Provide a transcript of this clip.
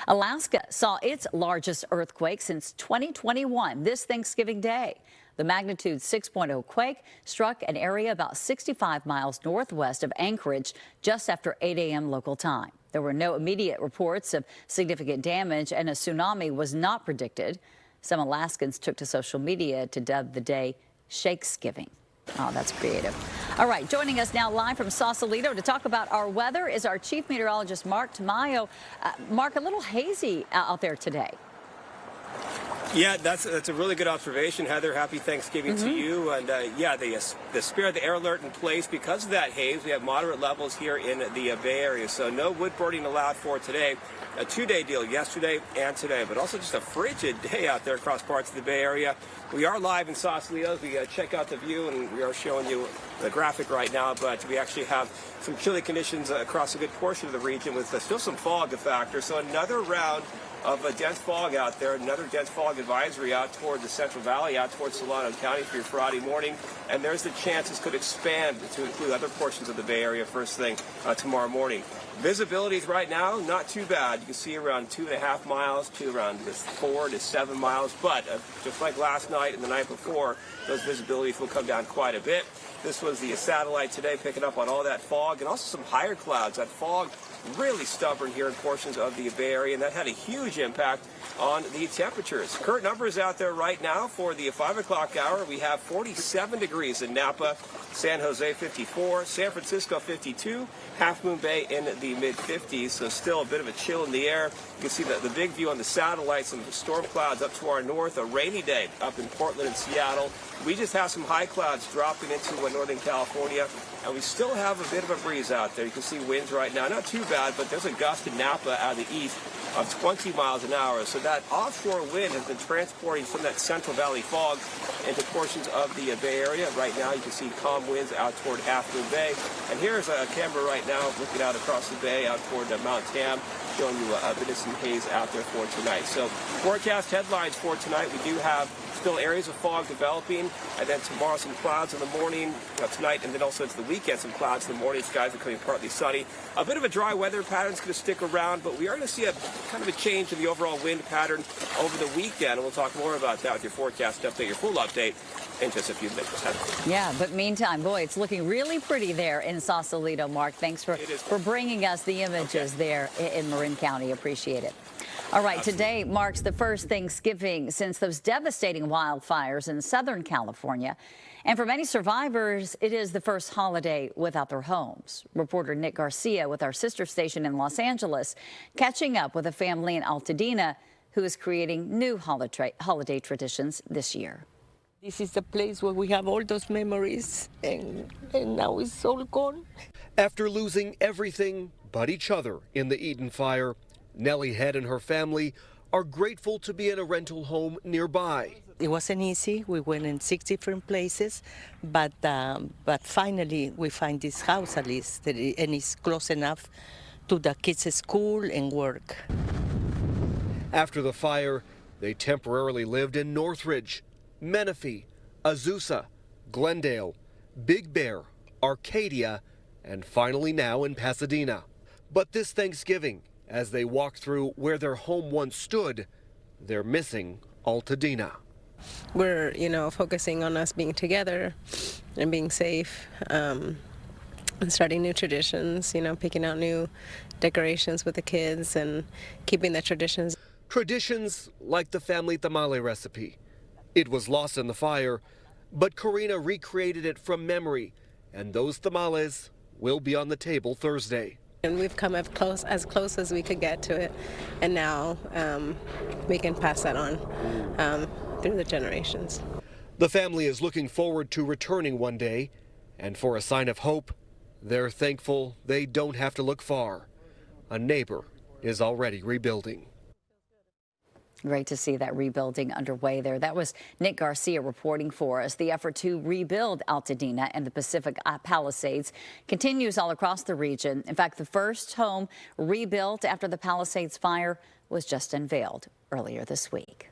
Alaska saw its largest earthquake since 2021 this Thanksgiving Day. The magnitude 6.0 quake struck an area about 65 miles northwest of Anchorage just after 8 a.m. local time. There were no immediate reports of significant damage, and a tsunami was not predicted. Some Alaskans took to social media to dub the day Shakesgiving. Oh, that's creative. All right, joining us now live from Sausalito to talk about our weather is our chief meteorologist, Mark Tamayo. Mark, a little hazy out there today. Yeah, that's a really good observation, Heather. Happy Thanksgiving to you. And yeah, the spirit of the air alert in place because of that haze. We have moderate levels here in the Bay Area, so no wood burning allowed for today. A two-day deal yesterday and today, but also just a frigid day out there across parts of the Bay Area. We are live in Sausalito. We check out the view, and we are showing you the graphic right now, but we actually have some chilly conditions across a good portion of the region with still some fog to factor. So another round of a dense fog out there, another dense fog advisory out toward the Central Valley, out towards Solano County for your Friday morning. And there's the chance this could expand to include other portions of the Bay Area first thing tomorrow morning. Visibilities right now, not too bad. You can see around 2.5 miles to around 4 to 7 miles. But just like last night and the night before, those visibilities will come down quite a bit. This was the satellite today picking up on all that fog and also some higher clouds. That fog really stubborn here in portions of the Bay Area, and that had a huge impact on the temperatures. Current numbers out there right now for the 5 o'clock hour. We have 47 degrees in Napa, San Jose 54, San Francisco 52, Half Moon Bay in the mid-50s, so still a bit of a chill in the air. You can see the big view on the satellites and the storm clouds up to our north. A rainy day up in Portland and Seattle. We just have some high clouds dropping into Northern California, and we still have a bit of a breeze out there. You can see winds right now, not too bad, but there's a gust in Napa out of the east of 20 miles an hour. So that offshore wind has been transporting some of that Central Valley fog into portions of the Bay Area. Right now, you can see calm winds out toward Half Moon Bay. And here's a camera right now looking out across the bay out toward Mount Tam, showing you a bit of some haze out there for tonight. So forecast headlines for tonight, we do have still areas of fog developing, and then tomorrow some clouds in the morning, tonight, and then also into the weekend some clouds in the morning. Skies are becoming partly sunny. A bit of a dry weather pattern is going to stick around, but we are going to see a kind of a change in the overall wind pattern over the weekend, and we'll talk more about that with your forecast update, your full update in just a few minutes. Yeah, but meantime, boy, it's looking really pretty there in Sausalito, Mark. Thanks for bringing us the images there in Marin County. Appreciate it. All right, today marks the first Thanksgiving since those devastating wildfires in Southern California. And for many survivors, it is the first holiday without their homes. Reporter Nick Garcia with our sister station in Los Angeles, catching up with a family in Altadena who is creating new holiday traditions this year. This is the place where we have all those memories, and now it's all gone. After losing everything but each other in the Eden fire, Nellie Head and her family are grateful to be in a rental home nearby. It wasn't easy. We went in 6 different places, but finally we find this house at least, and it's close enough to the kids' school and work. After the fire, they temporarily lived in Northridge, Menifee, Azusa, Glendale, Big Bear, Arcadia, and finally now in Pasadena. But this Thanksgiving, as they walk through where their home once stood, they're missing Altadena. We're, focusing on us being together and being safe, and starting new traditions, picking out new decorations with the kids and keeping the traditions. Traditions like the family tamale recipe. It was lost in the fire, but Karina recreated it from memory, and those tamales will be on the table Thursday. And we've come as close as we could get to it, and now we can pass that on through the generations. The family is looking forward to returning one day, and for a sign of hope, they're thankful they don't have to look far. A neighbor is already rebuilding. Great to see that rebuilding underway there. That was Nick Garcia reporting for us. The effort to rebuild Altadena and the Pacific Palisades continues all across the region. In fact, the first home rebuilt after the Palisades fire was just unveiled earlier this week.